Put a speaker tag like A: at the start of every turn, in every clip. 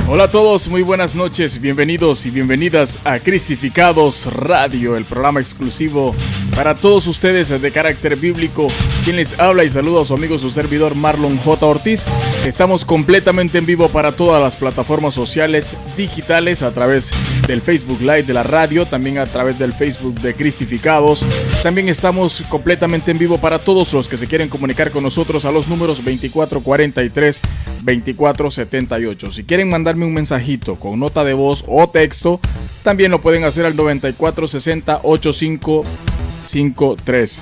A: Hola a todos, muy buenas noches, bienvenidos y bienvenidas a Cristificados Radio, el programa exclusivo para todos ustedes de carácter bíblico. Quien les habla y saluda a su amigo, su servidor Marlon J. Ortiz. Estamos completamente en vivo para todas las plataformas sociales digitales a través del Facebook Live de la radio, también a través del Facebook de Cristificados. También estamos completamente en vivo para todos los que se quieren comunicar con nosotros a los números 2443-2478. Si quieren mandarme un mensajito con nota de voz o texto, también lo pueden hacer al 9460-8553.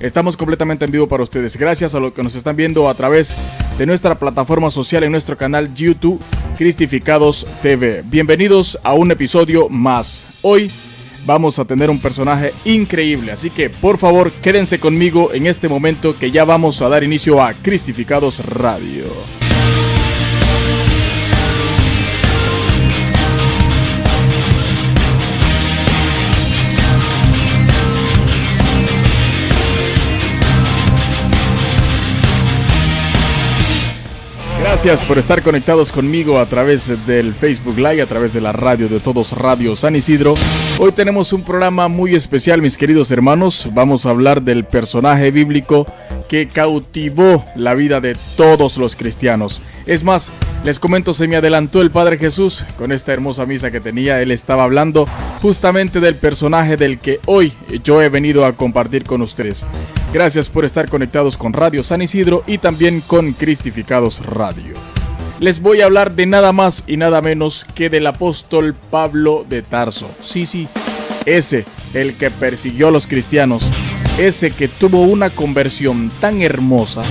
A: Estamos completamente en vivo para ustedes. Gracias a los que nos están viendo a través de nuestra plataforma social en nuestro canal YouTube Cristificados TV. Bienvenidos a un episodio más. Hoy vamos a tener un personaje increíble, así que por favor quédense conmigo en este momento que ya vamos a dar inicio a Cristificados Radio. Gracias por estar conectados conmigo a través del Facebook Live, a través de la radio de todos, Radio San Isidro. Hoy tenemos un programa muy especial, mis queridos hermanos. Vamos a hablar del personaje bíblico que cautivó la vida de todos los cristianos. Es más, les comento, se me adelantó el Padre Jesús con esta hermosa misa que tenía. Él estaba hablando justamente del personaje del que hoy yo he venido a compartir con ustedes. Gracias por estar conectados con Radio San Isidro y también con Cristificados Radio. Les voy a hablar de nada más y nada menos que del apóstol Pablo de Tarso. Sí, ese, el que persiguió a los cristianos, ese que tuvo una conversión tan hermosa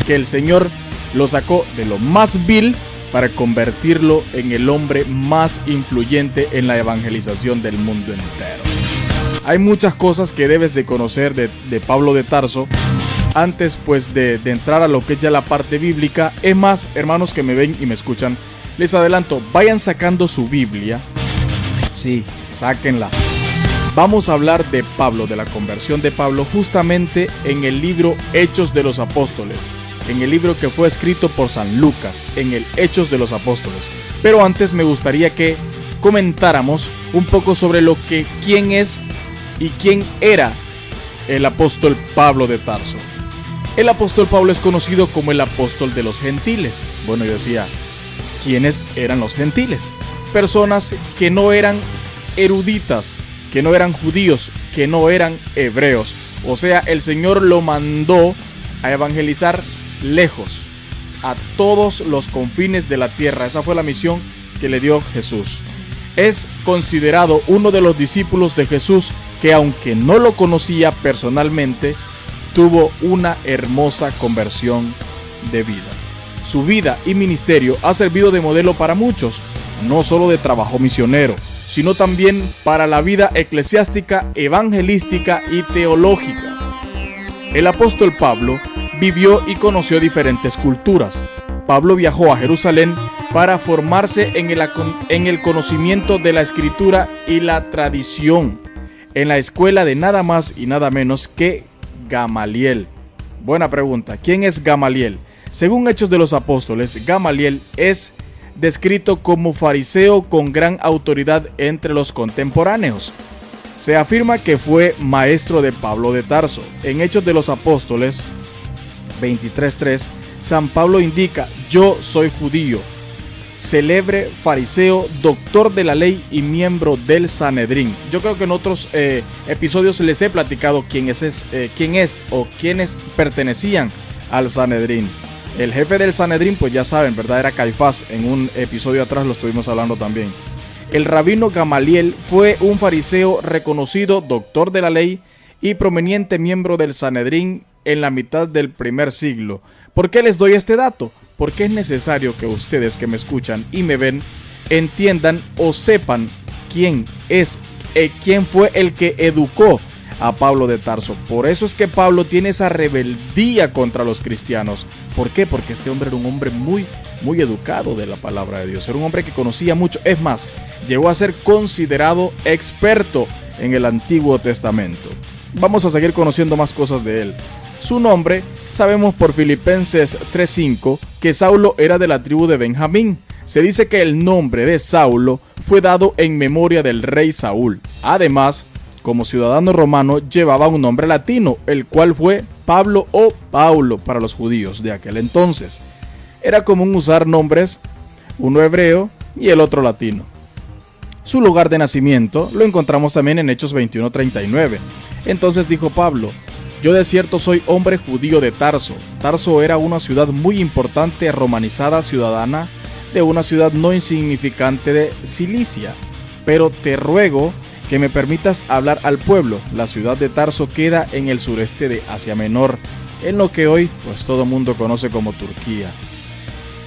A: que el Señor lo sacó de lo más vil para convertirlo en el hombre más influyente en la evangelización del mundo entero. Hay muchas cosas que debes de conocer de Pablo de Tarso antes pues de entrar a lo que es ya la parte bíblica. Es más, hermanos que me ven y me escuchan, les adelanto, vayan sacando su Biblia. Sí, sáquenla. Vamos a hablar de Pablo, de la conversión de Pablo, justamente en el libro Hechos de los Apóstoles, en el libro que fue escrito por San Lucas, en el Hechos de los Apóstoles. Pero antes me gustaría que comentáramos un poco sobre quién es y quién era el apóstol Pablo de Tarso. El apóstol Pablo es conocido como el apóstol de los gentiles. Bueno, yo decía, ¿quiénes eran los gentiles? Personas que no eran eruditas, que no eran judíos, que no eran hebreos. O sea, el Señor lo mandó a evangelizar lejos, a todos los confines de la tierra. Esa fue la misión que le dio Jesús. Es considerado uno de los discípulos de Jesús que, aunque no lo conocía personalmente, tuvo una hermosa conversión de vida. Su vida y ministerio ha servido de modelo para muchos, no solo de trabajo misionero, sino también para la vida eclesiástica, evangelística y teológica. El apóstol Pablo vivió y conoció diferentes culturas. Pablo viajó a Jerusalén para formarse en el conocimiento de la escritura y la tradición, en la escuela de nada más y nada menos que Gamaliel. Buena pregunta, ¿quién es Gamaliel? Según Hechos de los Apóstoles, Gamaliel es descrito como fariseo con gran autoridad entre los contemporáneos. Se afirma que fue maestro de Pablo de Tarso. En Hechos de los Apóstoles 23:3, San Pablo indica: yo soy judío, célebre fariseo, doctor de la ley y miembro del Sanedrín. Yo creo que en otros episodios les he platicado quién es o quiénes pertenecían al Sanedrín. El jefe del Sanedrín, pues ya saben, ¿verdad? Era Caifás. En un episodio atrás lo estuvimos hablando también. El rabino Gamaliel fue un fariseo reconocido, doctor de la ley y prominente miembro del Sanedrín en la mitad del primer siglo. ¿Por qué les doy este dato? Porque es necesario que ustedes que me escuchan y me ven entiendan o sepan quién fue el que educó a Pablo de Tarso. Por eso es que Pablo tiene esa rebeldía contra los cristianos. ¿Por qué? Porque este hombre era un hombre muy educado de la palabra de Dios. Era un hombre que conocía mucho. Es más, llegó a ser considerado experto en el Antiguo Testamento. Vamos a seguir conociendo más cosas de él. Su nombre, sabemos por Filipenses 3:5 que Saulo era de la tribu de Benjamín. Se dice que el nombre de Saulo fue dado en memoria del rey Saúl. Además, como ciudadano romano llevaba un nombre latino, el cual fue Pablo o Paulo para los judíos de aquel entonces. Era común usar nombres, uno hebreo y el otro latino. Su lugar de nacimiento lo encontramos también en Hechos 21:39. Entonces dijo Pablo: yo de cierto soy hombre judío de Tarso. Tarso era una ciudad muy importante, romanizada, ciudadana de una ciudad no insignificante de Cilicia. Pero te ruego que me permitas hablar al pueblo. La ciudad de Tarso queda en el sureste de Asia Menor, en lo que hoy pues todo el mundo conoce como Turquía.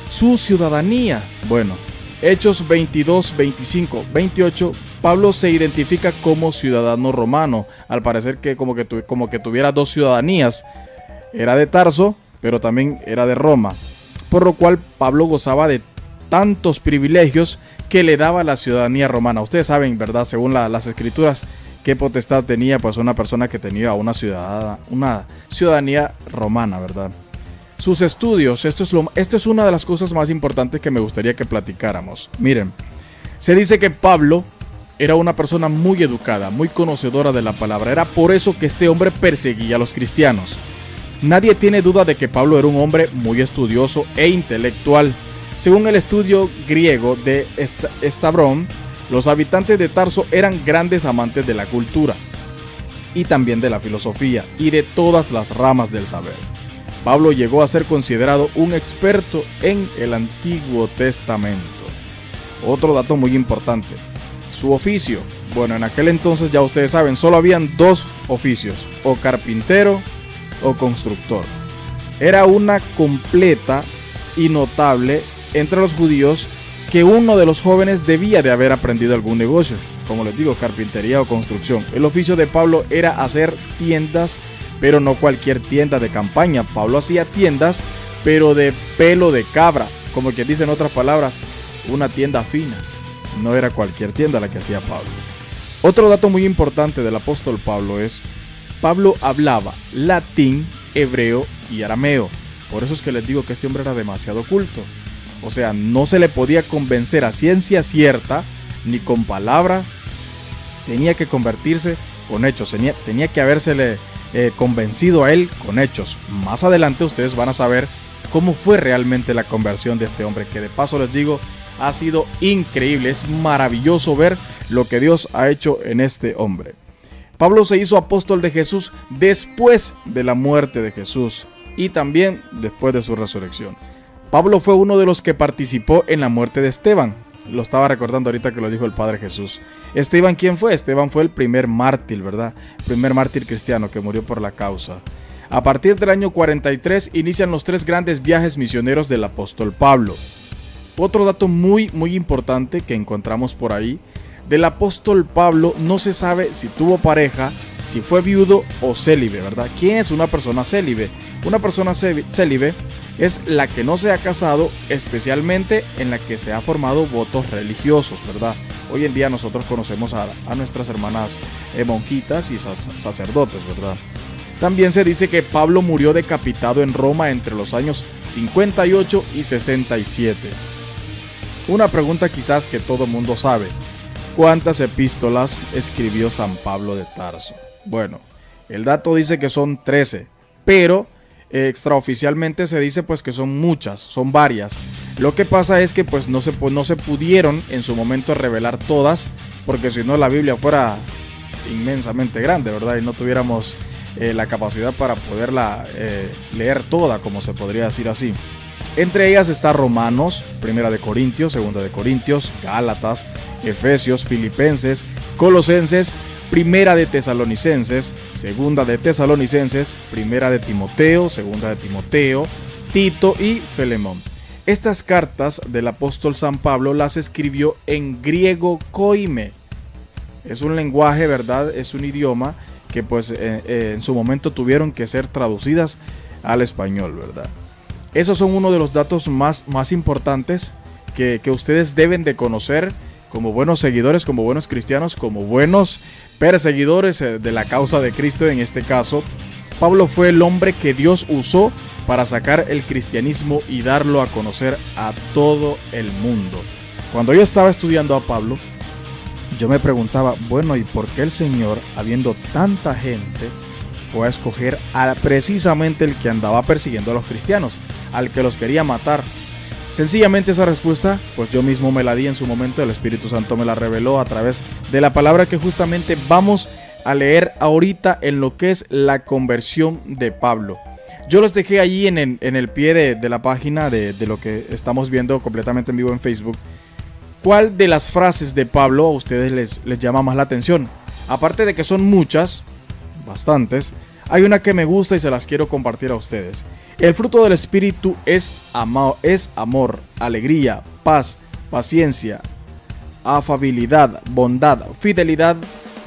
A: Su ciudadanía, bueno, Hechos 22, 25, 28, Pablo se identifica como ciudadano romano, al parecer que como que tuviera dos ciudadanías, era de Tarso, pero también era de Roma, por lo cual Pablo gozaba de tantos privilegios que le daba la ciudadanía romana. Ustedes saben, ¿verdad? Según las escrituras, qué potestad tenía pues una persona que tenía una ciudadanía romana, ¿verdad? Sus estudios, esto es una de las cosas más importantes que me gustaría que platicáramos. Miren, se dice que Pablo era una persona muy educada, muy conocedora de la palabra. Era por eso que este hombre perseguía a los cristianos. Nadie tiene duda de que Pablo era un hombre muy estudioso e intelectual. Según el estudio griego de Estabrón, los habitantes de Tarso eran grandes amantes de la cultura y también de la filosofía y de todas las ramas del saber. Pablo llegó a ser considerado un experto en el Antiguo Testamento. Otro dato muy importante, su oficio. Bueno, en aquel entonces ya ustedes saben, solo habían dos oficios, o carpintero o constructor. Era una completa y notable entre los judíos que uno de los jóvenes debía de haber aprendido algún negocio, como les digo, carpintería o construcción. El oficio de Pablo era hacer tiendas, pero no cualquier tienda de campaña. Pablo hacía tiendas, pero de pelo de cabra, como que dicen otras palabras, una tienda fina. No era cualquier tienda la que hacía Pablo. Otro dato muy importante del apóstol Pablo es, Pablo hablaba latín, hebreo y arameo. Por eso es que les digo que este hombre era demasiado culto. O sea, no se le podía convencer a ciencia cierta, ni con palabra. Tenía que convertirse con hechos. Tenía que habérsele convencido a él con hechos. Más adelante ustedes van a saber cómo fue realmente la conversión de este hombre, que de paso les digo, ha sido increíble. Es maravilloso ver lo que Dios ha hecho en este hombre. Pablo se hizo apóstol de Jesús después de la muerte de Jesús y también después de su resurrección. Pablo fue uno de los que participó en la muerte de Esteban. Lo estaba recordando ahorita que lo dijo el Padre Jesús. Esteban, ¿quién fue? Esteban fue el primer mártir, ¿verdad? El primer mártir cristiano que murió por la causa. A partir del año 43 inician los 3 grandes viajes misioneros del apóstol Pablo. Otro dato muy importante que encontramos por ahí, del apóstol Pablo no se sabe si tuvo pareja, si fue viudo o célibe, ¿verdad? ¿Quién es una persona célibe? Una persona célibe es la que no se ha casado, especialmente en la que se ha formado votos religiosos, ¿verdad? Hoy en día nosotros conocemos a nuestras hermanas monjitas y sacerdotes, ¿verdad? También se dice que Pablo murió decapitado en Roma entre los años 58 y 67. Una pregunta quizás que todo mundo sabe: ¿cuántas epístolas escribió San Pablo de Tarso? Bueno, el dato dice que son 13, pero extraoficialmente se dice pues que son muchas, son varias. Lo que pasa es que pues no se pudieron en su momento revelar todas, porque si no la Biblia fuera inmensamente grande, ¿verdad? Y no tuviéramos la capacidad para poderla leer toda, como se podría decir así. Entre ellas está Romanos, Primera de Corintios, Segunda de Corintios, Gálatas, Efesios, Filipenses, Colosenses, Primera de Tesalonicenses, Segunda de Tesalonicenses, Primera de Timoteo, Segunda de Timoteo, Tito y Filemón. Estas cartas del apóstol San Pablo las escribió en griego koine. Es un lenguaje, ¿verdad? Es un idioma que pues en su momento tuvieron que ser traducidas al español, ¿verdad? Esos son uno de los datos más importantes que ustedes deben de conocer como buenos seguidores, como buenos cristianos, como buenos perseguidores de la causa de Cristo en este caso. Pablo fue el hombre que Dios usó para sacar el cristianismo y darlo a conocer a todo el mundo. Cuando yo estaba estudiando a Pablo, yo me preguntaba, bueno, ¿y por qué el Señor, habiendo tanta gente, fue a escoger a precisamente el que andaba persiguiendo a los cristianos, al que los quería matar? Sencillamente esa respuesta, pues yo mismo me la di en su momento, el Espíritu Santo me la reveló a través de la palabra que justamente vamos a leer ahorita en lo que es la conversión de Pablo. Yo los dejé allí en el pie de la página de lo que estamos viendo completamente en vivo en Facebook. ¿Cuál de las frases de Pablo a ustedes les llama más la atención? Aparte de que son muchas, bastantes, hay una que me gusta y se las quiero compartir a ustedes. El fruto del Espíritu es amor, alegría, paz, paciencia, afabilidad, bondad, fidelidad,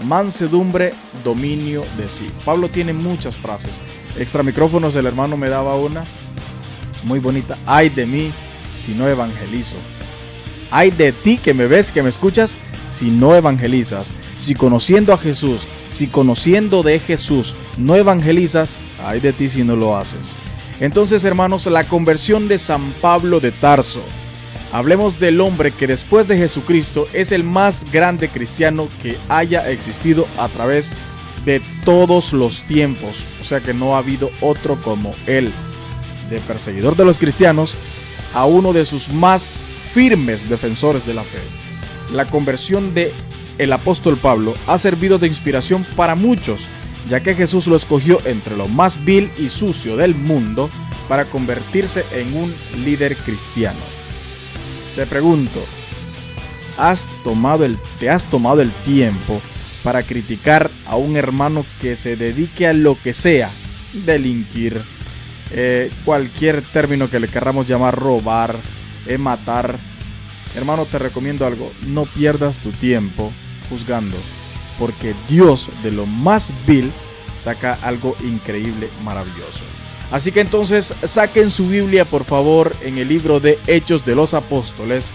A: mansedumbre, dominio de sí. Pablo tiene muchas frases. Extra micrófonos, el hermano me daba una muy bonita. Ay de mí si no evangelizo. Ay de ti que me ves, que me escuchas, si no evangelizas. Si conociendo a Jesús, si conociendo de Jesús no evangelizas, ay de ti si no lo haces. Entonces, hermanos, la conversión de San Pablo de Tarso. Hablemos del hombre que después de Jesucristo es el más grande cristiano que haya existido a través de todos los tiempos. O sea que no ha habido otro como él. De perseguidor de los cristianos a uno de sus más firmes defensores de la fe. La conversión de el apóstol Pablo ha servido de inspiración para muchos, ya que Jesús lo escogió entre lo más vil y sucio del mundo para convertirse en un líder cristiano. Te pregunto, ¿te has tomado el tiempo para criticar a un hermano que se dedique a lo que sea? Delinquir, cualquier término que le querramos llamar, robar, matar. Hermano, te recomiendo algo, no pierdas tu tiempo juzgando, porque Dios de lo más vil saca algo increíble, maravilloso. Así que entonces saquen su Biblia por favor en el libro de Hechos de los Apóstoles,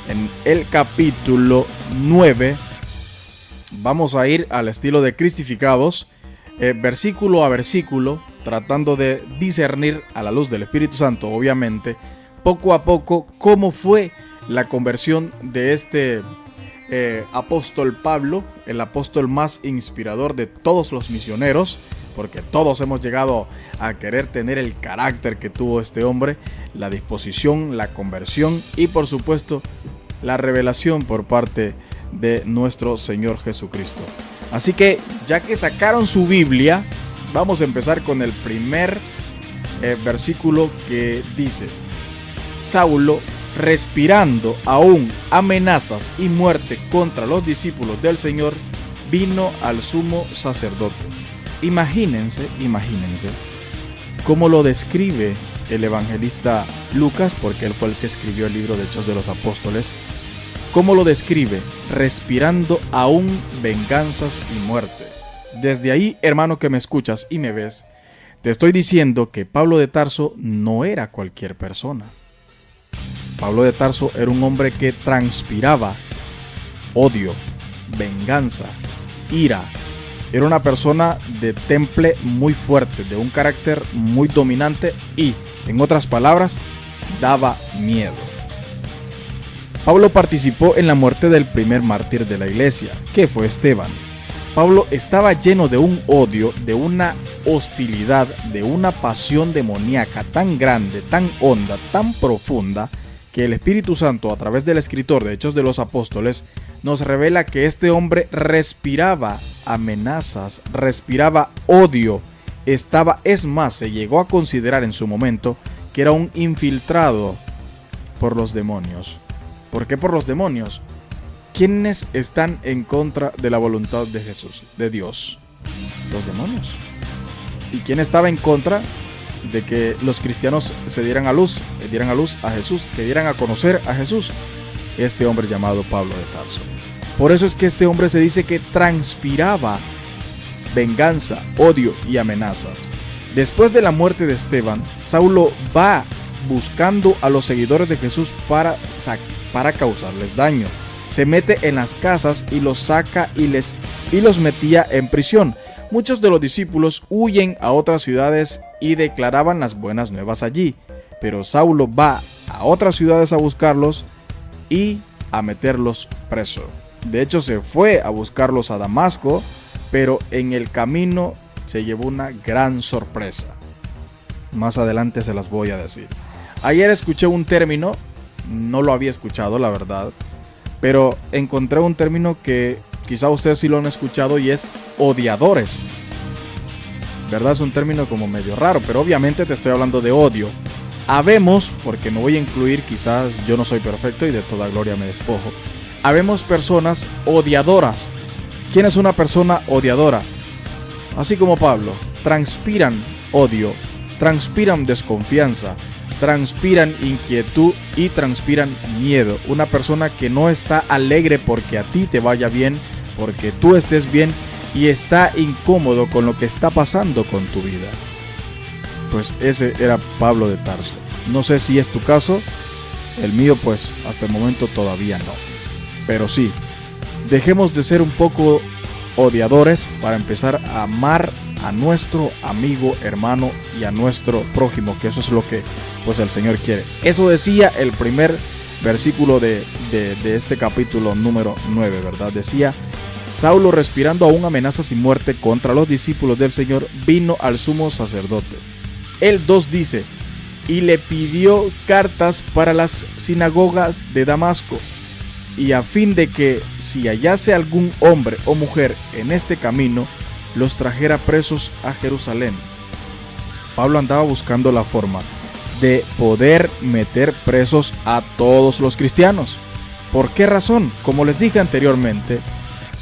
A: en el capítulo 9. Vamos a ir al estilo de Cristificados, versículo a versículo, tratando de discernir a la luz del Espíritu Santo, obviamente, poco a poco, cómo fue la conversión de este apóstol Pablo, el apóstol más inspirador de todos los misioneros, porque todos hemos llegado a querer tener el carácter que tuvo este hombre, la disposición, la conversión y por supuesto la revelación por parte de nuestro Señor Jesucristo. Así que ya que sacaron su Biblia, vamos a empezar con el primer versículo que dice: Saulo, respirando aún amenazas y muerte contra los discípulos del Señor, vino al sumo sacerdote. Imagínense cómo lo describe el evangelista Lucas, porque él fue el que escribió el libro de Hechos de los Apóstoles. ¿Cómo lo describe? Respirando aún venganzas y muerte. Desde ahí, hermano que me escuchas y me ves, te estoy diciendo que Pablo de Tarso no era cualquier persona. Pablo de Tarso era un hombre que transpiraba odio, venganza, ira. Era una persona de temple muy fuerte, de un carácter muy dominante y, en otras palabras, daba miedo. Pablo participó en la muerte del primer mártir de la iglesia, que fue Esteban. Pablo estaba lleno de un odio, de una hostilidad, de una pasión demoníaca tan grande, tan honda, tan profunda, que el Espíritu Santo, a través del escritor de Hechos de los Apóstoles, nos revela que este hombre respiraba amenazas, respiraba odio, es más, se llegó a considerar en su momento que era un infiltrado por los demonios. ¿Por qué por los demonios? ¿Quiénes están en contra de la voluntad de Jesús, de Dios? Los demonios. ¿Y quién estaba en contra de que los cristianos dieran a luz a Jesús, que dieran a conocer a Jesús? Este hombre llamado Pablo de Tarso. Por eso es que este hombre se dice que transpiraba venganza, odio y amenazas. Después de la muerte de Esteban, Saulo va buscando a los seguidores de Jesús para causarles daño. Se mete en las casas y los saca y los metía en prisión. Muchos de los discípulos huyen a otras ciudades y declaraban las buenas nuevas allí, pero Saulo va a otras ciudades a buscarlos y a meterlos preso. De hecho, se fue a buscarlos a Damasco, pero en el camino se llevó una gran sorpresa. Más adelante se las voy a decir. Ayer escuché un término, no lo había escuchado la verdad, pero encontré un término que quizá ustedes sí lo han escuchado y es odiadores. ¿Verdad? Es un término como medio raro, pero obviamente te estoy hablando de odio. Habemos, porque me voy a incluir, quizás yo no soy perfecto y de toda gloria me despojo. Habemos personas odiadoras. ¿Quién es una persona odiadora? Así como Pablo, transpiran odio, transpiran desconfianza, transpiran inquietud y transpiran miedo. Una persona que no está alegre porque a ti te vaya bien, porque tú estés bien y está incómodo con lo que está pasando con tu vida. Pues ese era Pablo de Tarso. No sé si es tu caso, el mío pues hasta el momento todavía no. Pero sí, dejemos de ser un poco odiadores para empezar a amar a nuestro amigo, hermano y a nuestro prójimo, que eso es lo que pues el Señor quiere. Eso decía el primer versículo de este capítulo número 9, ¿verdad? Decía: Saulo, respirando aún amenazas y muerte contra los discípulos del Señor, vino al sumo sacerdote. El 2 dice: y le pidió cartas para las sinagogas de Damasco, y a fin de que si hallase algún hombre o mujer en este camino, los trajera presos a Jerusalén. Pablo andaba buscando la forma de poder meter presos a todos los cristianos. ¿Por qué razón? Como les dije anteriormente,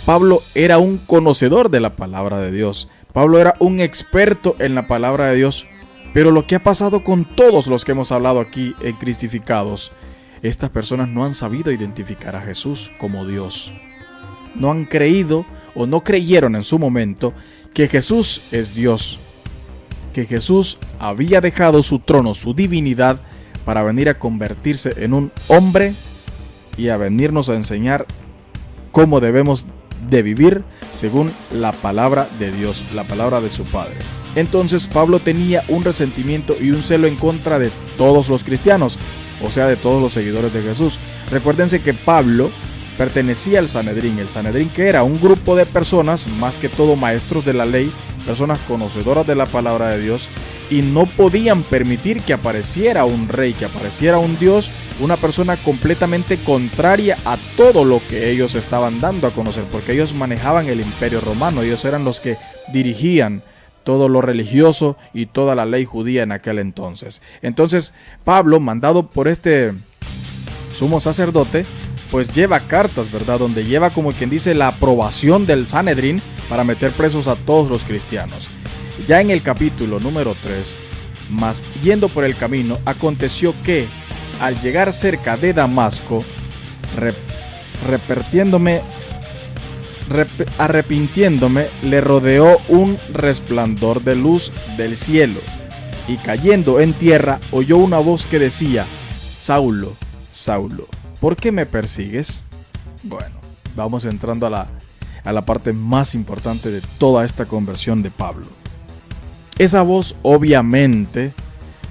A: Pablo era un conocedor de la palabra de Dios. Pablo era un experto en la palabra de Dios. Pero lo que ha pasado con todos los que hemos hablado aquí en Cristificados, estas personas no han sabido identificar a Jesús como Dios. No han creído o no creyeron en su momento que Jesús es Dios, que Jesús había dejado su trono, su divinidad, para venir a convertirse en un hombre y a venirnos a enseñar cómo debemos de vivir según la palabra de Dios, la palabra de su Padre. Entonces Pablo tenía un resentimiento y un celo en contra de todos los cristianos, o sea, de todos los seguidores de Jesús. Recuérdense que Pablo pertenecía al Sanedrín. El Sanedrín, que era un grupo de personas, más que todo maestros de la ley, personas conocedoras de la palabra de Dios, y no podían permitir que apareciera un rey, que apareciera un Dios, una persona completamente contraria a todo lo que ellos estaban dando a conocer, porque ellos manejaban el imperio romano, ellos eran los que dirigían todo lo religioso y toda la ley judía en aquel entonces. Entonces Pablo, mandado por este sumo sacerdote, pues lleva cartas, ¿verdad? Donde lleva, como quien dice, la aprobación del Sanedrín para meter presos a todos los cristianos. Ya en el capítulo número 3, mas yendo por el camino, aconteció que al llegar cerca de Damasco, arrepintiéndome, le rodeó un resplandor de luz del cielo, y cayendo en tierra oyó una voz que decía: Saulo, Saulo, ¿por qué me persigues? Bueno, vamos entrando a la parte más importante de toda esta conversión de Pablo. Esa voz, obviamente,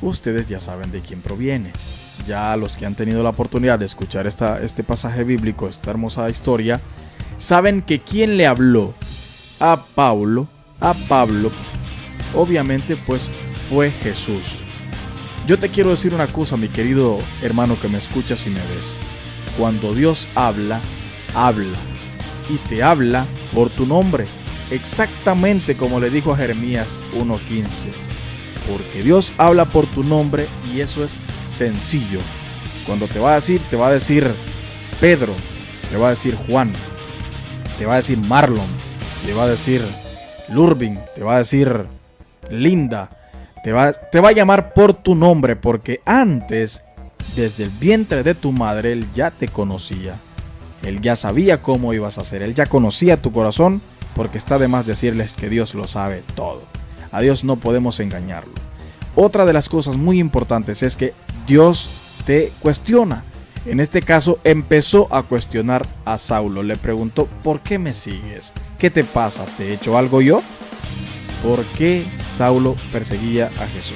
A: ustedes ya saben de quién proviene. Ya los que han tenido la oportunidad de escuchar este pasaje bíblico, esta hermosa historia, saben que quien le habló a Pablo, obviamente pues fue Jesús. Yo te quiero decir una cosa, mi querido hermano que me escuchas y me ves. Cuando Dios habla, habla, y te habla por tu nombre, exactamente como le dijo a Jeremías 1:15. Porque Dios habla por tu nombre, y eso es sencillo. Cuando te va a decir Pedro, te va a decir Juan, te va a decir Marlon, te va a decir Lurvin, te va a decir Linda, te va a llamar por tu nombre, porque antes, desde el vientre de tu madre, Él ya te conocía. Él ya sabía cómo ibas a ser, Él ya conocía tu corazón, porque está de más decirles que Dios lo sabe todo. A Dios no podemos engañarlo. Otra de las cosas muy importantes es que Dios te cuestiona. En este caso empezó a cuestionar a Saulo. Le preguntó: ¿por qué me sigues? ¿Qué te pasa? ¿Te he hecho algo yo? ¿por qué Saulo perseguía a Jesús?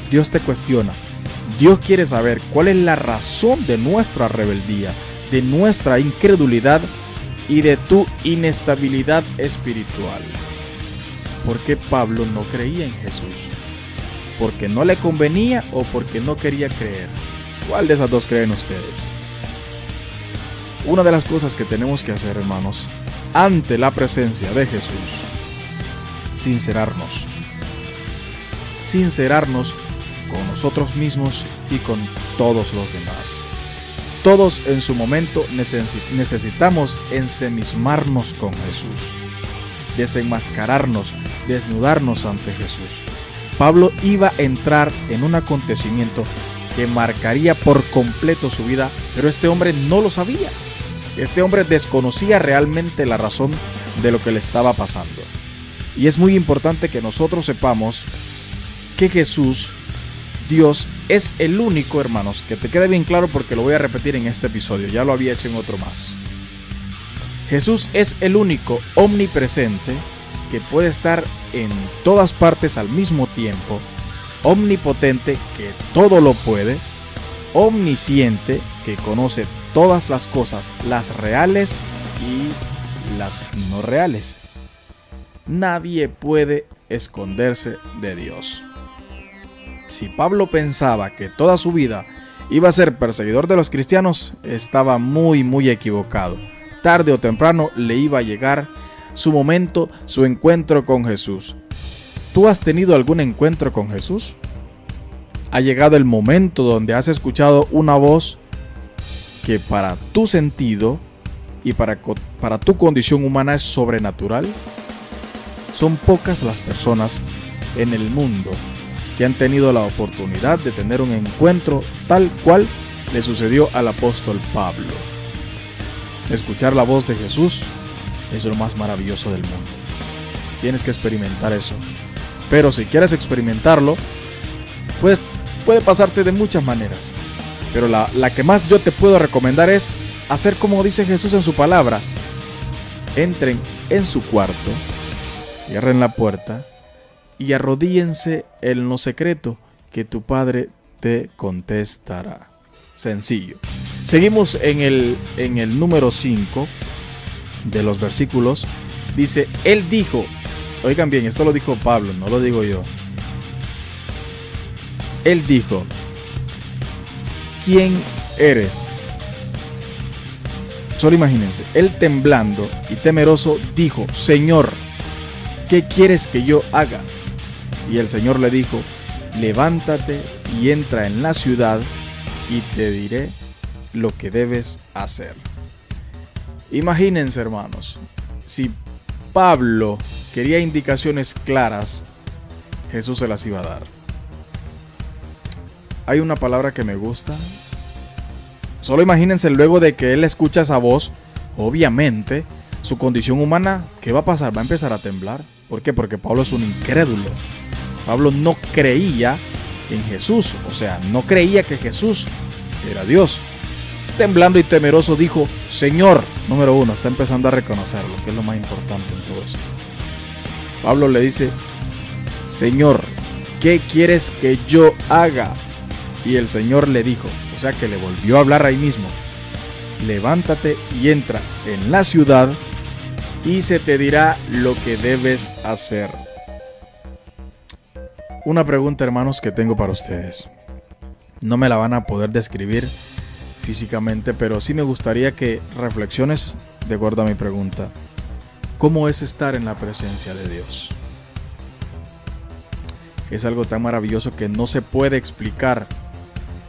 A: Dios te cuestiona. Dios quiere saber cuál es la razón de nuestra rebeldía, de nuestra incredulidad y de tu inestabilidad espiritual. ¿Por qué Pablo no creía en Jesús? ¿Porque no le convenía o porque no quería creer? ¿Cuál de esas dos creen ustedes? Una de las cosas que tenemos que hacer, hermanos, ante la presencia de Jesús, sincerarnos con nosotros mismos y con todos los demás. Todos en su momento necesitamos ensimismarnos con Jesús, desenmascararnos, desnudarnos ante Jesús. Pablo iba a entrar en un acontecimiento que marcaría por completo su vida, pero este hombre no lo sabía. Este hombre desconocía realmente la razón de lo que le estaba pasando. Y es muy importante que nosotros sepamos que Jesús, Dios, es el único, hermanos, que te quede bien claro porque lo voy a repetir en este episodio, ya lo había hecho en otro más. Jesús es el único omnipresente que puede estar en todas partes al mismo tiempo, omnipotente que todo lo puede, omnisciente que conoce todas las cosas, las reales y las no reales. Nadie puede esconderse de Dios. Si Pablo pensaba que toda su vida iba a ser perseguidor de los cristianos, estaba muy equivocado. Tarde o temprano le iba a llegar su momento, su encuentro con Jesús. ¿Tú has tenido algún encuentro con Jesús? ¿Ha llegado el momento donde has escuchado una voz que para tu sentido y para tu condición humana es sobrenatural? Son pocas las personas en el mundo que han tenido la oportunidad de tener un encuentro tal cual le sucedió al apóstol Pablo. Escuchar la voz de Jesús es lo más maravilloso del mundo. Tienes que experimentar eso. Pero si quieres experimentarlo, pues puede pasarte de muchas maneras. Pero la que más yo te puedo recomendar es hacer como dice Jesús en su palabra. Entren en su cuarto, cierren la puerta y arrodíllense en lo secreto, que tu Padre te contestará. Sencillo. Seguimos en el número 5 de los versículos. Dice, él dijo, oigan bien, esto lo dijo Pablo, no lo digo yo. Él dijo, ¿quién eres? Solo imagínense, él temblando y temeroso dijo, Señor, ¿qué quieres que yo haga? Y el Señor le dijo, levántate y entra en la ciudad y te diré lo que debes hacer. Imagínense, hermanos, si Pablo quería indicaciones claras, Jesús se las iba a dar. Hay una palabra que me gusta. Solo imagínense, luego de que él escucha esa voz, obviamente su condición humana, ¿qué va a pasar? Va a empezar a temblar. ¿Por qué? Porque Pablo es un incrédulo. Pablo no creía en Jesús, o sea, no creía que Jesús era Dios. Temblando y temeroso dijo, Señor, número 1, está empezando a reconocerlo, que es lo más importante en todo esto. Pablo le dice, Señor, ¿qué quieres que yo haga? Y el Señor le dijo, o sea que le volvió a hablar ahí mismo, levántate y entra en la ciudad y se te dirá lo que debes hacer. Una pregunta, hermanos, que tengo para ustedes. No me la van a poder describir físicamente, pero sí me gustaría que reflexiones de acuerdo a mi pregunta. ¿Cómo es estar en la presencia de Dios? Es algo tan maravilloso que no se puede explicar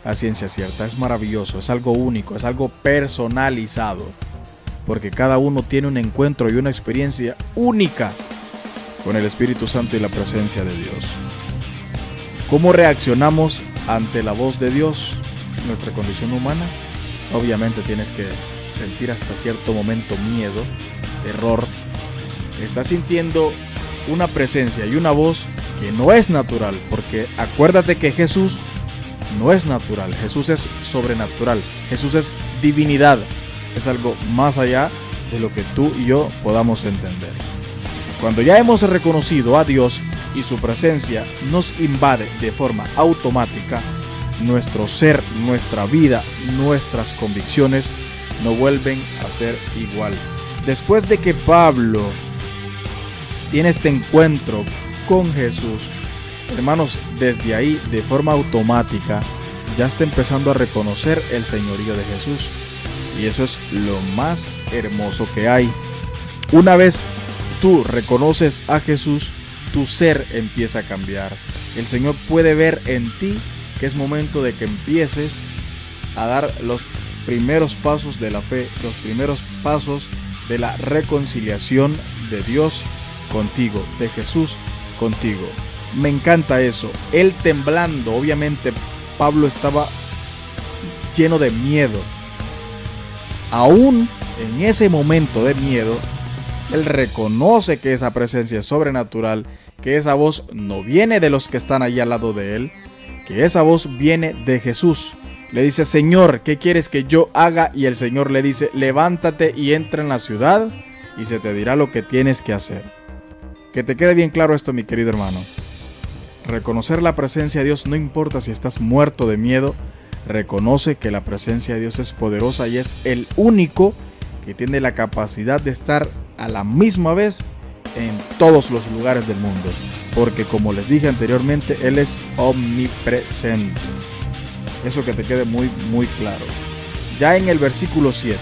A: a ciencia cierta. Es maravilloso, es algo único, es algo personalizado, porque cada uno tiene un encuentro y una experiencia única con el Espíritu Santo y la presencia de Dios. ¿Cómo reaccionamos ante la voz de Dios? Nuestra condición humana. Obviamente tienes que sentir hasta cierto momento miedo, terror. Estás sintiendo una presencia y una voz que no es natural, porque acuérdate que Jesús no es natural, Jesús es sobrenatural, Jesús es divinidad, es algo más allá de lo que tú y yo podamos entender. Cuando ya hemos reconocido a Dios y su presencia nos invade de forma automática, nuestro ser, nuestra vida, nuestras convicciones no vuelven a ser igual. Después de que Pablo tiene este encuentro con Jesús, hermanos, desde ahí, de forma automática, ya está empezando a reconocer el señorío de Jesús. Y eso es lo más hermoso que hay. Una vez tú reconoces a Jesús, tu ser empieza a cambiar. El Señor puede ver en ti que es momento de que empieces a dar los primeros pasos de la fe, los primeros pasos de la reconciliación de Dios contigo, de Jesús contigo. Me encanta eso. Él temblando, obviamente Pablo estaba lleno de miedo. Aún en ese momento de miedo, él reconoce que esa presencia es sobrenatural, que esa voz no viene de los que están allí al lado de él, que esa voz viene de Jesús. Le dice: Señor, ¿qué quieres que yo haga? Y el Señor le dice: levántate y entra en la ciudad y se te dirá lo que tienes que hacer. Que te quede bien claro esto, mi querido hermano. Reconocer la presencia de Dios, no importa si estás muerto de miedo, reconoce que la presencia de Dios es poderosa y es el único que tiene la capacidad de estar a la misma vez en todos los lugares del mundo, porque como les dije anteriormente, Él es omnipresente. Eso que te quede muy claro. Ya en el versículo 7,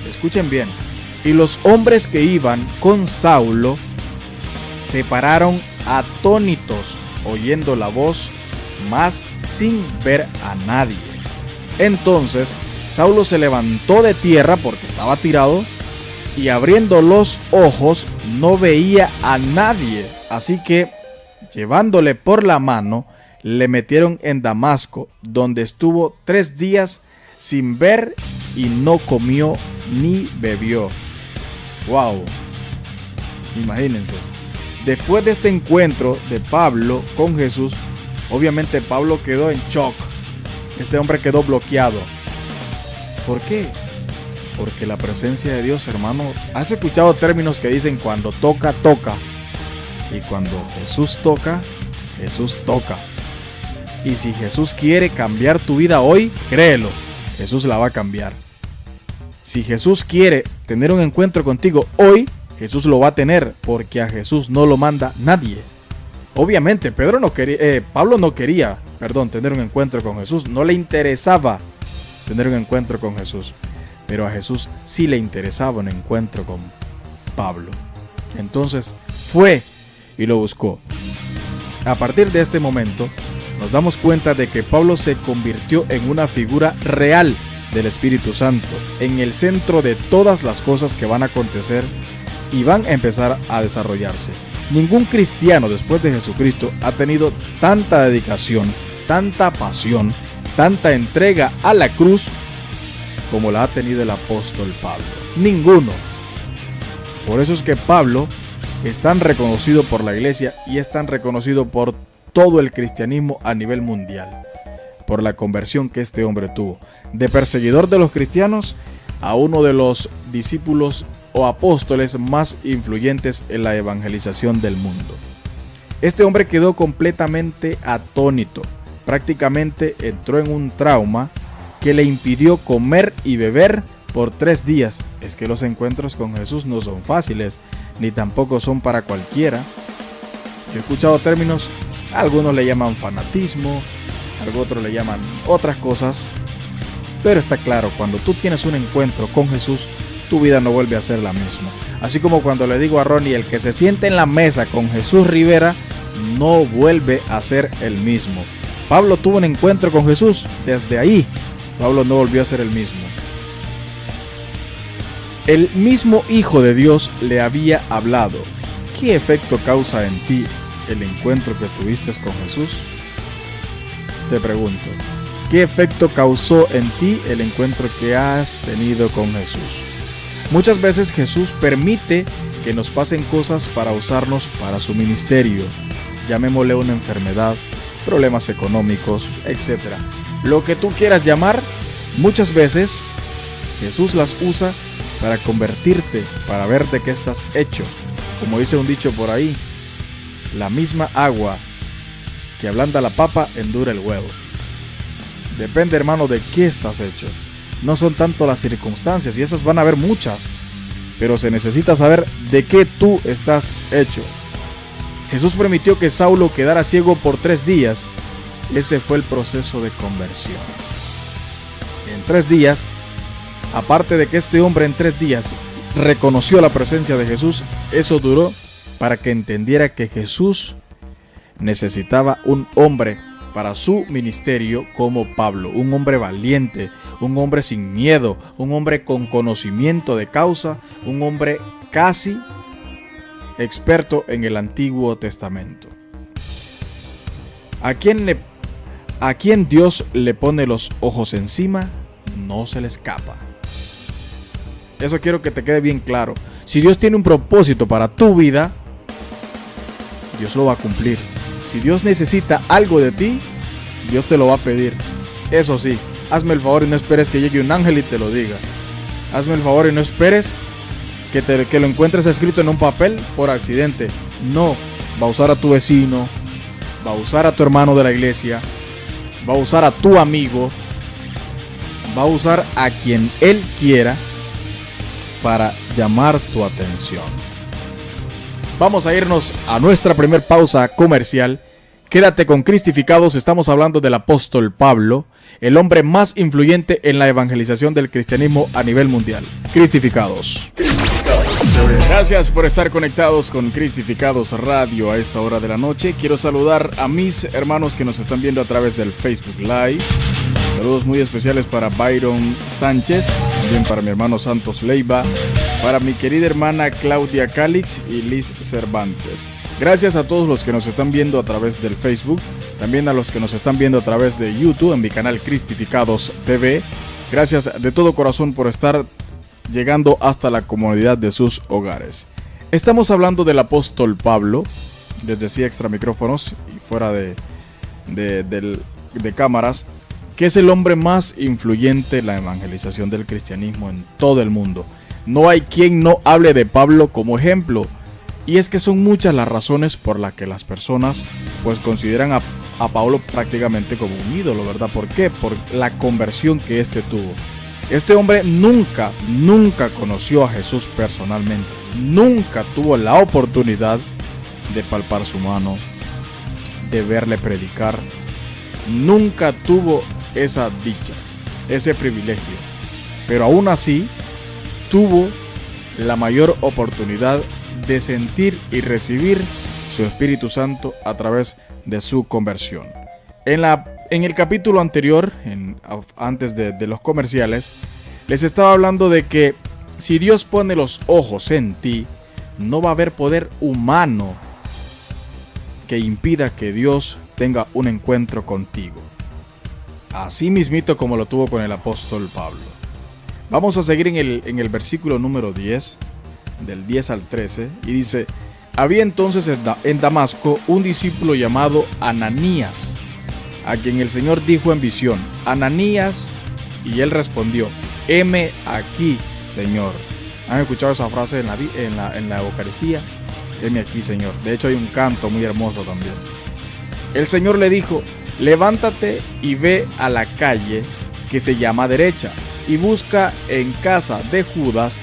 A: escuchen bien: y los hombres que iban con Saulo se pararon atónitos oyendo la voz, mas sin ver a nadie. Entonces Saulo se levantó de tierra porque estaba tirado, y abriendo los ojos no veía a nadie. Así que, llevándole por la mano, le metieron en Damasco, donde estuvo 3 días sin ver y no comió ni bebió. ¡Wow! Imagínense. Después de este encuentro de Pablo con Jesús, obviamente Pablo quedó en shock. Este hombre quedó bloqueado. ¿Por qué? Porque la presencia de Dios, hermano, ¿has escuchado términos que dicen cuando toca, toca? Y cuando Jesús toca, Jesús toca. Y si Jesús quiere cambiar tu vida hoy, créelo, Jesús la va a cambiar. Si Jesús quiere tener un encuentro contigo hoy, Jesús lo va a tener, porque a Jesús no lo manda nadie. Obviamente, Pablo no quería tener un encuentro con Jesús, no le interesaba tener un encuentro con Jesús, pero a Jesús sí le interesaba un encuentro con Pablo. Entonces fue y lo buscó. A partir de este momento, nos damos cuenta de que Pablo se convirtió en una figura real del Espíritu Santo, en el centro de todas las cosas que van a acontecer y van a empezar a desarrollarse. Ningún cristiano después de Jesucristo ha tenido tanta dedicación, tanta pasión, tanta entrega a la cruz como la ha tenido el apóstol Pablo. Ninguno. Por eso es que Pablo es tan reconocido por la iglesia y es tan reconocido por todo el cristianismo a nivel mundial, por la conversión que este hombre tuvo, de perseguidor de los cristianos a uno de los discípulos o apóstoles más influyentes en la evangelización del mundo. Este hombre quedó completamente atónito, prácticamente entró en un trauma que le impidió comer y beber por 3 días. Es que los encuentros con Jesús no son fáciles, ni tampoco son para cualquiera. Yo he escuchado términos, algunos le llaman fanatismo, otros le llaman otras cosas, pero está claro, cuando tú tienes un encuentro con Jesús, tu vida no vuelve a ser la misma. Así como cuando le digo a Ronnie, el que se siente en la mesa con Jesús Rivera, no vuelve a ser el mismo. Pablo tuvo un encuentro con Jesús, desde ahí, Pablo no volvió a ser el mismo. El mismo Hijo de Dios le había hablado. ¿Qué efecto causa en ti el encuentro que tuviste con Jesús? Te pregunto, ¿qué efecto causó en ti el encuentro que has tenido con Jesús? Muchas veces Jesús permite que nos pasen cosas para usarnos para su ministerio. Llamémosle una enfermedad, problemas económicos, etc. Lo que tú quieras llamar, muchas veces Jesús las usa para convertirte, para ver de qué estás hecho, como dice un dicho por ahí, la misma agua que ablanda la papa endura el huevo. Depende, hermano, de qué estás hecho. No son tanto las circunstancias, y esas van a haber muchas, pero se necesita saber de qué tú estás hecho. Jesús permitió que Saulo quedara ciego por 3 días. Ese fue el proceso de conversión. En 3 días, aparte de que este hombre en 3 días reconoció la presencia de Jesús, eso duró para que entendiera que Jesús necesitaba un hombre para su ministerio como Pablo, un hombre valiente, un hombre sin miedo, un hombre con conocimiento de causa, un hombre casi experto en el Antiguo Testamento. ¿A quién Dios le pone los ojos encima? No se le escapa. Eso quiero que te quede bien claro. Si Dios tiene un propósito para tu vida, Dios lo va a cumplir. Si Dios necesita algo de ti, Dios te lo va a pedir. Eso sí, hazme el favor y no esperes que llegue un ángel y te lo diga. Hazme el favor y no esperes que lo encuentres escrito en un papel por accidente. No, va a usar a tu vecino, va a usar a tu hermano de la iglesia, va a usar a tu amigo, va a usar a quien Él quiera para llamar tu atención. Vamos a irnos a nuestra primer pausa comercial. Quédate con Cristificados, estamos hablando del apóstol Pablo, el hombre más influyente en la evangelización del cristianismo a nivel mundial. Cristificados. Gracias por estar conectados con Cristificados Radio a esta hora de la noche. Quiero saludar a mis hermanos que nos están viendo a través del Facebook Live. Saludos muy especiales para Byron Sánchez, también para mi hermano Santos Leiva, para mi querida hermana Claudia Calix y Liz Cervantes. Gracias a todos los que nos están viendo a través del Facebook, también a los que nos están viendo a través de YouTube en mi canal Cristificados TV. Gracias de todo corazón por estar llegando hasta la comodidad de sus hogares. Estamos hablando del apóstol Pablo, desde sí extra micrófonos y fuera de cámaras, que es el hombre más influyente en la evangelización del cristianismo en todo el mundo. No hay quien no hable de Pablo como ejemplo. Y es que son muchas las razones por las que las personas pues consideran a Pablo prácticamente como un ídolo, ¿verdad? ¿Por qué? Por la conversión que éste tuvo. Este hombre nunca conoció a Jesús personalmente. Nunca tuvo la oportunidad de palpar su mano, de verle predicar. Nunca tuvo esa dicha, ese privilegio. Pero aún así, tuvo la mayor oportunidad de sentir y recibir su Espíritu Santo a través de su conversión. En el capítulo anterior, antes de los comerciales, les estaba hablando de que si Dios pone los ojos en ti, no va a haber poder humano que impida que Dios tenga un encuentro contigo. Así mismito como lo tuvo con el apóstol Pablo. Vamos a seguir en el versículo número 10, del 10 al 13, y dice: había entonces en Damasco un discípulo llamado Ananías, a quien el Señor dijo en visión: Ananías, y él respondió: heme aquí, Señor. ¿Han escuchado esa frase en la Eucaristía? Heme aquí, Señor. De hecho hay un canto muy hermoso también. El Señor le dijo: levántate y ve a la calle que se llama Derecha, y busca en casa de Judas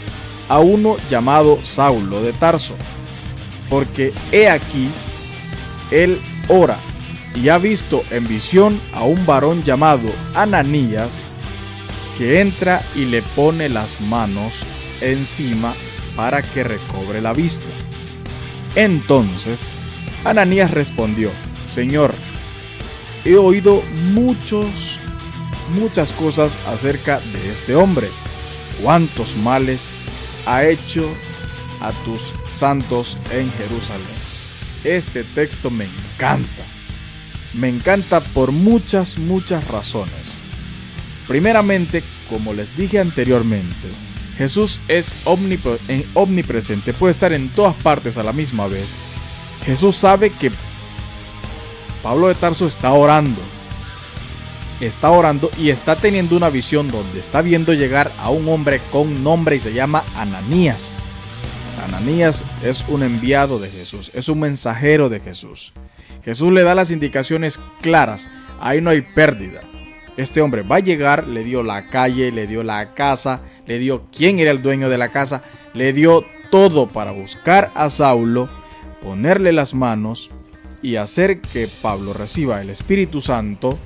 A: a uno llamado Saulo de Tarso, porque he aquí, él ora, y ha visto en visión a un varón llamado Ananías, que entra y le pone las manos encima para que recobre la vista. Entonces Ananías respondió: Señor, he oído muchas cosas acerca de este hombre. Cuántos males ha hecho a tus santos en Jerusalén. Este texto me encanta por muchas razones. Primeramente, como les dije anteriormente, Jesús es omnipresente, puede estar en todas partes a la misma vez. Jesús sabe que Pablo de Tarso está orando y está teniendo una visión donde está viendo llegar a un hombre con nombre y se llama Ananías. Ananías es un enviado de Jesús, es un mensajero de Jesús. Jesús le da las indicaciones claras, ahí no hay pérdida. Este hombre va a llegar, le dio la calle, le dio la casa, le dio quién era el dueño de la casa, le dio todo para buscar a Saulo, ponerle las manos y hacer que Pablo reciba el Espíritu Santo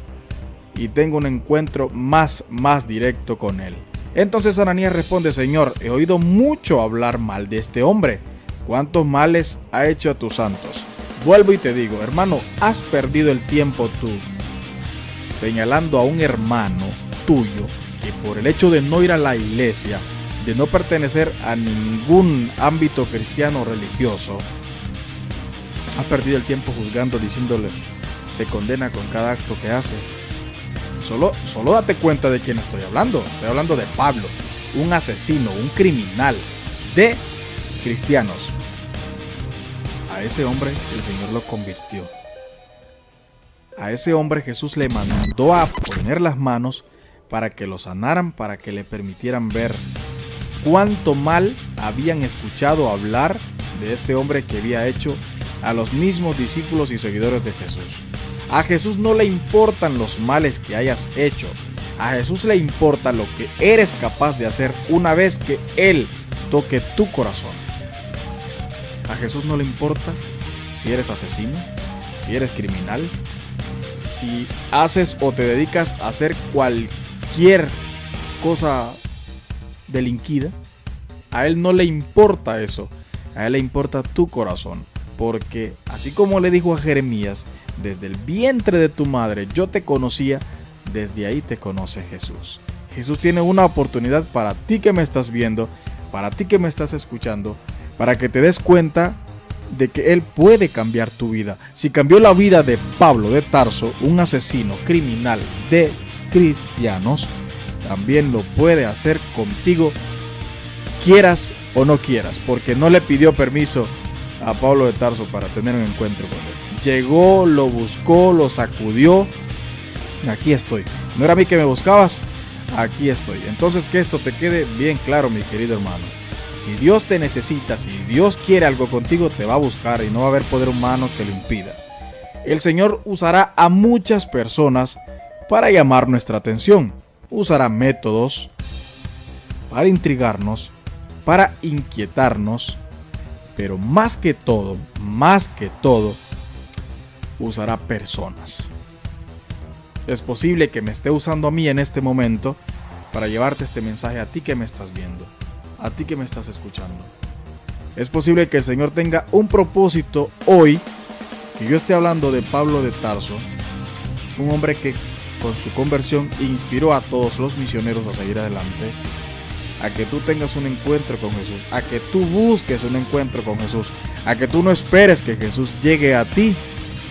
A: y tenga un encuentro más directo con él. Entonces Ananías responde: Señor, he oído mucho hablar mal de este hombre. ¿Cuántos males ha hecho a tus santos? Vuelvo y te digo, hermano, has perdido el tiempo tú, señalando a un hermano tuyo que por el hecho de no ir a la iglesia, de no pertenecer a ningún ámbito cristiano o religioso, has perdido el tiempo juzgando, diciéndole, se condena con cada acto que hace. Solo date cuenta de quién estoy hablando. Estoy hablando de Pablo, un asesino, un criminal de cristianos. A ese hombre el Señor lo convirtió. A ese hombre Jesús le mandó a poner las manos para que lo sanaran, para que le permitieran ver cuánto mal habían escuchado hablar de este hombre que había hecho a los mismos discípulos y seguidores de Jesús. A Jesús no le importan los males que hayas hecho. A Jesús le importa lo que eres capaz de hacer una vez que Él toque tu corazón. A Jesús no le importa si eres asesino, si eres criminal, si haces o te dedicas a hacer cualquier cosa delinquida. A Él no le importa eso. A Él le importa tu corazón. Porque así como le dijo a Jeremías, desde el vientre de tu madre yo te conocía, desde ahí te conoce Jesús. Jesús tiene una oportunidad para ti que me estás viendo, para ti que me estás escuchando, para que te des cuenta de que Él puede cambiar tu vida. Si cambió la vida de Pablo de Tarso, un asesino criminal de cristianos, también lo puede hacer contigo, quieras o no quieras, porque no le pidió permiso a Pablo de Tarso para tener un encuentro con él. Llegó, lo buscó, lo sacudió. Aquí estoy. ¿No era a mí que me buscabas? Aquí estoy. Entonces que esto te quede bien claro, mi querido hermano. Si Dios te necesita, si Dios quiere algo contigo, te va a buscar y no va a haber poder humano que lo impida. El Señor usará a muchas personas para llamar nuestra atención. Usará métodos para intrigarnos, para inquietarnos, pero más que todo, usará personas. Es posible que me esté usando a mí en este momento para llevarte este mensaje a ti que me estás viendo, a ti que me estás escuchando. Es posible que el Señor tenga un propósito hoy, que yo esté hablando de Pablo de Tarso, un hombre que con su conversión inspiró a todos los misioneros a seguir adelante, a que tú tengas un encuentro con Jesús, a que tú busques un encuentro con Jesús, a que tú no esperes que Jesús llegue a ti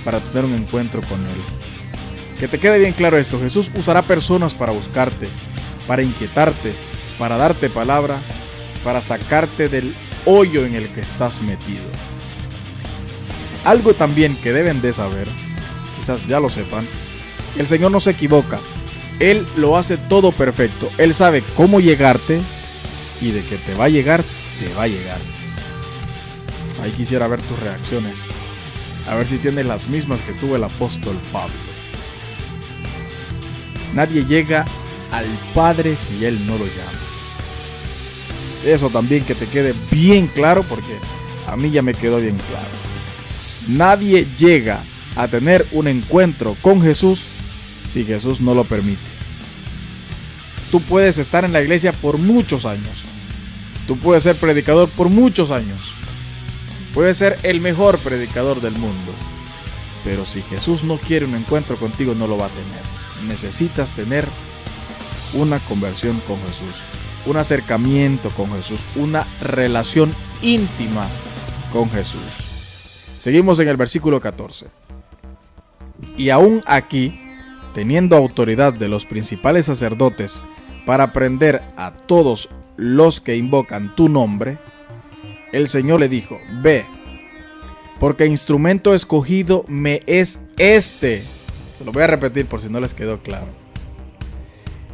A: para tener un encuentro con Él. Que te quede bien claro esto: Jesús usará personas para buscarte, para inquietarte, para darte palabra, para sacarte del hoyo en el que estás metido. Algo también que deben de saber, quizás ya lo sepan, el Señor no se equivoca. Él lo hace todo perfecto. Él sabe cómo llegarte y de que te va a llegar, te va a llegar. Ahí quisiera ver tus reacciones, a ver si tienes las mismas que tuvo el apóstol Pablo. Nadie llega al Padre si Él no lo llama. Eso también que te quede bien claro, porque a mí ya me quedó bien claro. Nadie llega a tener un encuentro con Jesús si Jesús no lo permite. Tú puedes estar en la iglesia por muchos años. Tú puedes ser predicador por muchos años. Puedes ser el mejor predicador del mundo. Pero si Jesús no quiere un encuentro contigo, no lo va a tener. Necesitas tener una conversión con Jesús, un acercamiento con Jesús, una relación íntima con Jesús. Seguimos en el versículo 14. Y aún aquí, teniendo autoridad de los principales sacerdotes para prender a todos los que invocan tu nombre, el Señor le dijo: ve, porque instrumento escogido me es este. Se lo voy a repetir por si no les quedó claro.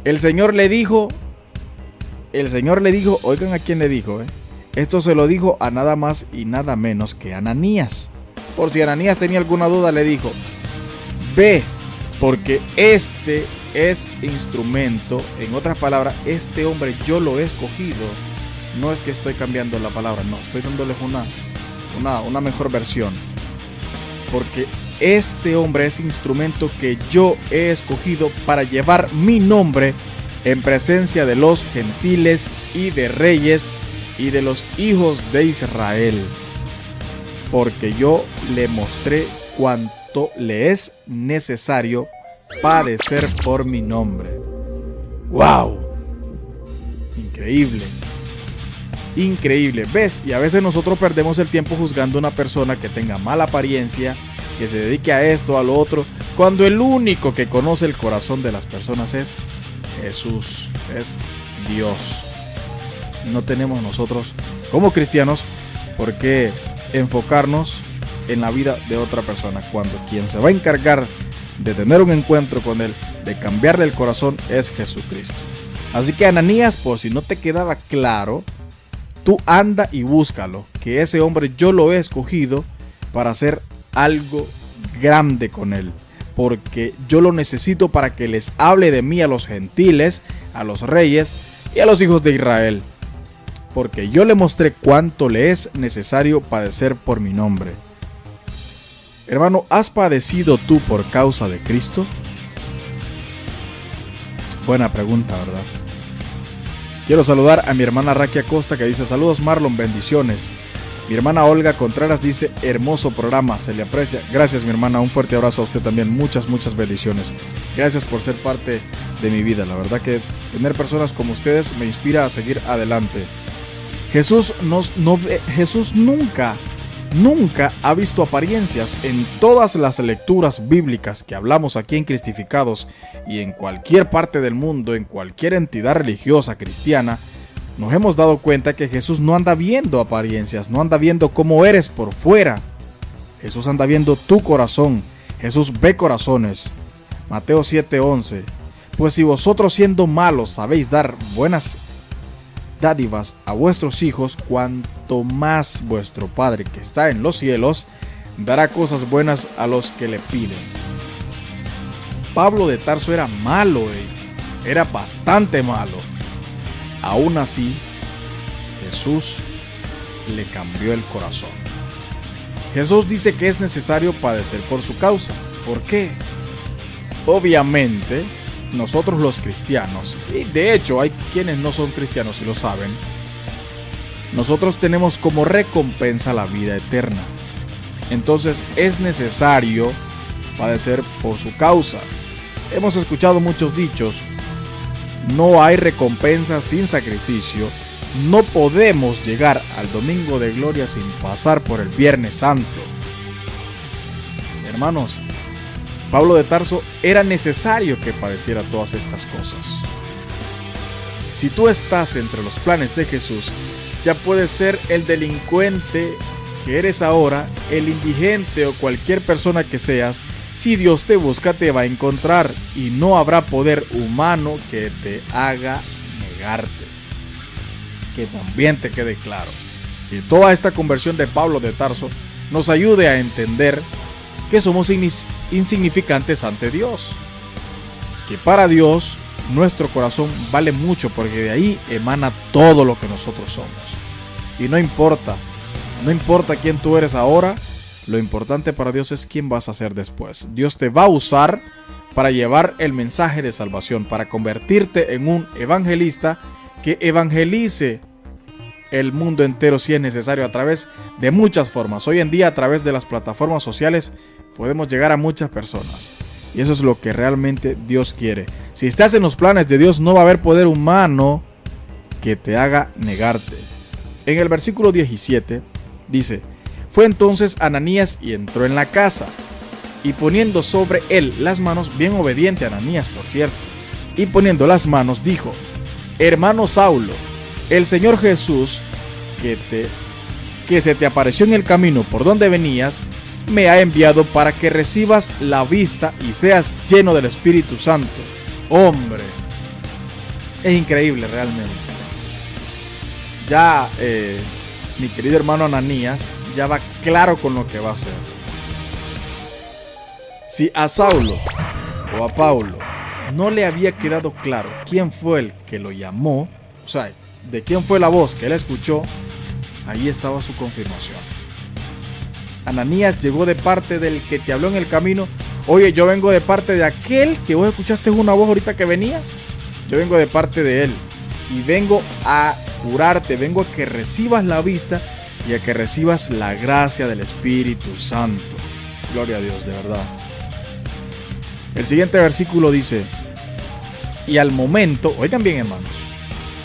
A: El Señor le dijo, oigan a quién le dijo, Esto se lo dijo a nada más y nada menos que Ananías. Por si Ananías tenía alguna duda, le dijo: ve, porque este es instrumento. En otras palabras, este hombre yo lo he escogido. No es que estoy cambiando la palabra, no, estoy dándoles una mejor versión. Porque este hombre es instrumento que yo he escogido para llevar mi nombre en presencia de los gentiles y de reyes y de los hijos de Israel. Porque yo le mostré cuánto le es necesario padecer por mi nombre. ¡Wow! Increíble. Increíble, ¿ves? Y a veces nosotros perdemos el tiempo juzgando a una persona que tenga mala apariencia, que se dedique a esto, a lo otro, cuando el único que conoce el corazón de las personas es Jesús, es Dios. No tenemos nosotros, como cristianos, por qué enfocarnos en la vida de otra persona, cuando quien se va a encargar de tener un encuentro con Él, de cambiarle el corazón, es Jesucristo. Así que, Ananías, por si no te quedaba claro, tú anda y búscalo, que ese hombre yo lo he escogido para hacer algo grande con él, porque yo lo necesito para que les hable de mí a los gentiles, a los reyes y a los hijos de Israel, porque yo le mostré cuánto le es necesario padecer por mi nombre. Hermano, ¿has padecido tú por causa de Cristo? Buena pregunta, ¿verdad? Quiero saludar a mi hermana Raquel Acosta, que dice: saludos Marlon, bendiciones. Mi hermana Olga Contreras dice: hermoso programa, se le aprecia. Gracias, mi hermana, un fuerte abrazo a usted también, muchas bendiciones. Gracias por ser parte de mi vida, la verdad que tener personas como ustedes me inspira a seguir adelante. Jesús nunca ha visto apariencias. En todas las lecturas bíblicas que hablamos aquí en Cristificados y en cualquier parte del mundo, en cualquier entidad religiosa cristiana, nos hemos dado cuenta que Jesús no anda viendo apariencias, no anda viendo cómo eres por fuera. Jesús anda viendo tu corazón. Jesús ve corazones. Mateo 7:11. Pues si vosotros, siendo malos, sabéis dar buenas dádivas a vuestros hijos, cuanto más vuestro Padre que está en los cielos dará cosas buenas a los que le piden. Pablo de Tarso era malo, era bastante malo. Aún así, Jesús le cambió el corazón. Jesús dice que es necesario padecer por su causa. ¿Por qué? Obviamente, nosotros los cristianos, y de hecho hay quienes no son cristianos y lo saben, nosotros tenemos como recompensa la vida eterna. Entonces es necesario padecer por su causa. Hemos escuchado muchos dichos: no hay recompensa sin sacrificio. No podemos llegar al domingo de gloria sin pasar por el Viernes Santo. Hermanos, Pablo de Tarso era necesario que padeciera todas estas cosas. Si tú estás entre los planes de Jesús, ya puedes ser el delincuente que eres ahora, el indigente o cualquier persona que seas. Si Dios te busca, te va a encontrar y no habrá poder humano que te haga negarte. Que también te quede claro. Y toda esta conversión de Pablo de Tarso nos ayude a entender que somos insignificantes ante Dios. Que para Dios nuestro corazón vale mucho, porque de ahí emana todo lo que nosotros somos. Y no importa quién tú eres ahora, lo importante para Dios es quién vas a ser después. Dios te va a usar para llevar el mensaje de salvación, para convertirte en un evangelista que evangelice el mundo entero si es necesario, a través de muchas formas. Hoy en día, a través de las plataformas sociales, podemos llegar a muchas personas. Y eso es lo que realmente Dios quiere. Si estás en los planes de Dios, no va a haber poder humano que te haga negarte. En el versículo 17 dice: fue entonces Ananías y entró en la casa, y poniendo sobre él las manos, bien obediente Ananías, por cierto, y poniendo las manos dijo: hermano Saulo, el Señor Jesús, que se te apareció en el camino por donde venías, me ha enviado para que recibas la vista y seas lleno del Espíritu Santo. Hombre, es increíble realmente. Ya mi querido hermano Ananías ya va claro con lo que va a hacer. Si a Saulo o a Pablo no le había quedado claro quién fue el que lo llamó, o sea, de quién fue la voz que él escuchó, ahí estaba su confirmación. Ananías llegó de parte del que te habló en el camino. Oye, yo vengo de parte de aquel que vos escuchaste una voz ahorita que venías. Yo vengo de parte de él y vengo a curarte, vengo a que recibas la vista y a que recibas la gracia del Espíritu Santo. Gloria a Dios, de verdad. El siguiente versículo dice: y al momento, oigan bien, hermanos,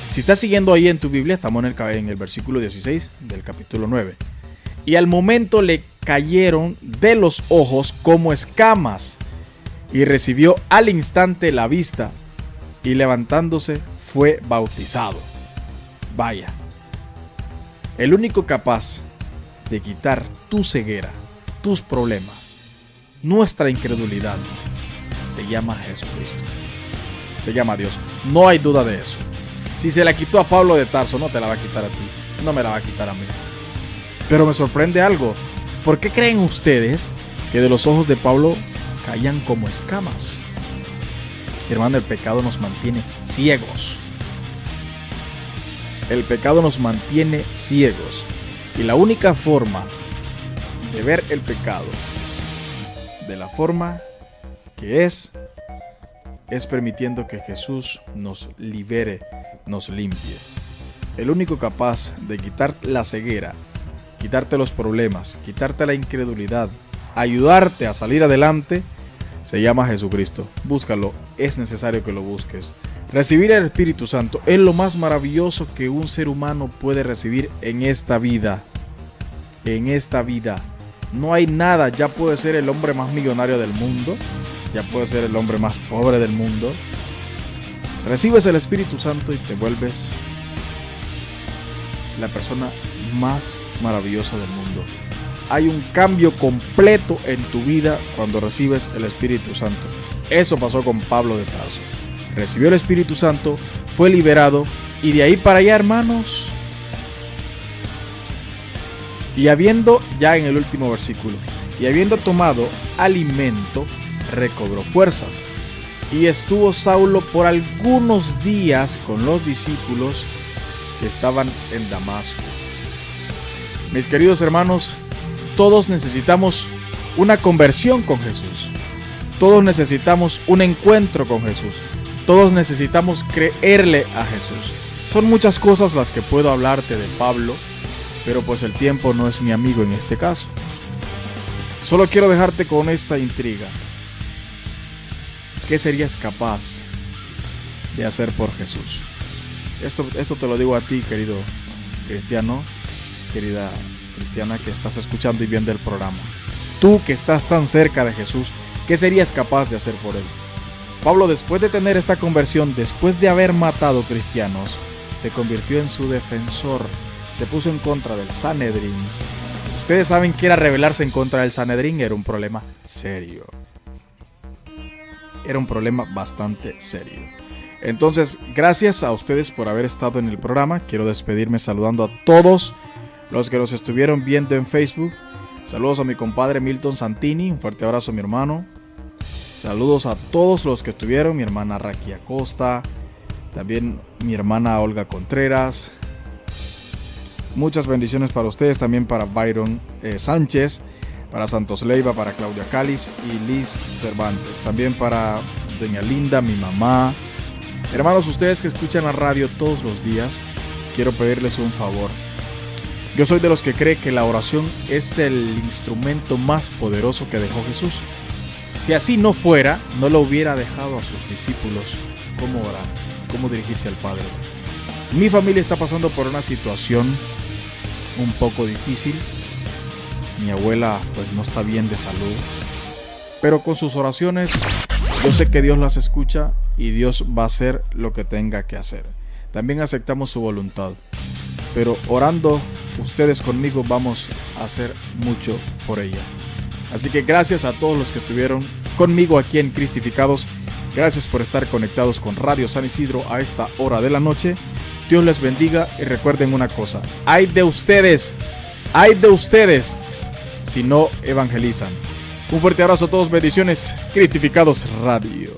A: si estás siguiendo ahí en tu Biblia, estamos en el versículo 16 del capítulo 9. Y al momento le cayeron de los ojos como escamas, y recibió al instante la vista, y levantándose fue bautizado. Vaya, el único capaz de quitar tu ceguera, tus problemas, nuestra incredulidad, se llama Jesucristo. Se llama Dios. No hay duda de eso. Si se la quitó a Pablo de Tarso, no te la va a quitar a ti. No me la va a quitar a mí. Pero me sorprende algo. ¿Por qué creen ustedes que de los ojos de Pablo caían como escamas? Hermano, el pecado nos mantiene ciegos. El pecado nos mantiene ciegos. Y la única forma de ver el pecado de la forma que es permitiendo que Jesús nos libere, nos limpie. El único capaz de quitar la ceguera, quitarte los problemas, quitarte la incredulidad, ayudarte a salir adelante, se llama Jesucristo. Búscalo, es necesario que lo busques. Recibir el Espíritu Santo es lo más maravilloso que un ser humano puede recibir en esta vida. En esta vida. No hay nada, ya puede ser el hombre más millonario del mundo, ya puede ser el hombre más pobre del mundo. Recibes el Espíritu Santo y te vuelves la persona más maravillosa del mundo. Hay un cambio completo en tu vida cuando recibes el Espíritu Santo. Eso pasó con Pablo de Tarso. Recibió el Espíritu Santo, fue liberado y de ahí para allá, hermanos. Y habiendo, ya en el último versículo, y habiendo tomado alimento, recobró fuerzas. Y estuvo Saulo por algunos días con los discípulos que estaban en Damasco. Mis queridos hermanos, todos necesitamos una conversión con Jesús. Todos necesitamos un encuentro con Jesús. Todos necesitamos creerle a Jesús. Son muchas cosas las que puedo hablarte de Pablo, pero pues el tiempo no es mi amigo en este caso. Solo quiero dejarte con esta intriga. ¿Qué serías capaz de hacer por Jesús? Esto te lo digo a ti, querido cristiano, querida cristiana que estás escuchando y viendo el programa. Tú que estás tan cerca de Jesús, ¿qué serías capaz de hacer por Él? Pablo, después de tener esta conversión, después de haber matado cristianos, se convirtió en su defensor. Se puso en contra del Sanedrín. Ustedes saben que era rebelarse en contra del Sanedrín, era un problema serio. Era un problema bastante serio. Entonces, gracias a ustedes por haber estado en el programa. Quiero despedirme saludando a todos los que nos estuvieron viendo en Facebook. Saludos a mi compadre Milton Santini, un fuerte abrazo a mi hermano. Saludos a todos los que estuvieron, mi hermana Raqui Acosta, también mi hermana Olga Contreras. Muchas bendiciones para ustedes, también para Byron Sánchez, para Santos Leiva, para Claudia Cáliz y Liz Cervantes. También para doña Linda, mi mamá. Hermanos, ustedes que escuchan la radio todos los días, quiero pedirles un favor. Yo soy de los que cree que la oración es el instrumento más poderoso que dejó Jesús. Si así no fuera, no lo hubiera dejado a sus discípulos cómo orar, cómo dirigirse al Padre. Mi familia está pasando por una situación un poco difícil. Mi abuela pues no está bien de salud, pero con sus oraciones yo sé que Dios las escucha y Dios va a hacer lo que tenga que hacer. También aceptamos su voluntad, pero orando ustedes conmigo vamos a hacer mucho por ella. Así que gracias a todos los que estuvieron conmigo aquí en Cristificados. Gracias por estar conectados con Radio San Isidro a esta hora de la noche. Dios les bendiga y recuerden una cosa. Hay de ustedes si no evangelizan. Un fuerte abrazo a todos, bendiciones. Cristificados Radio.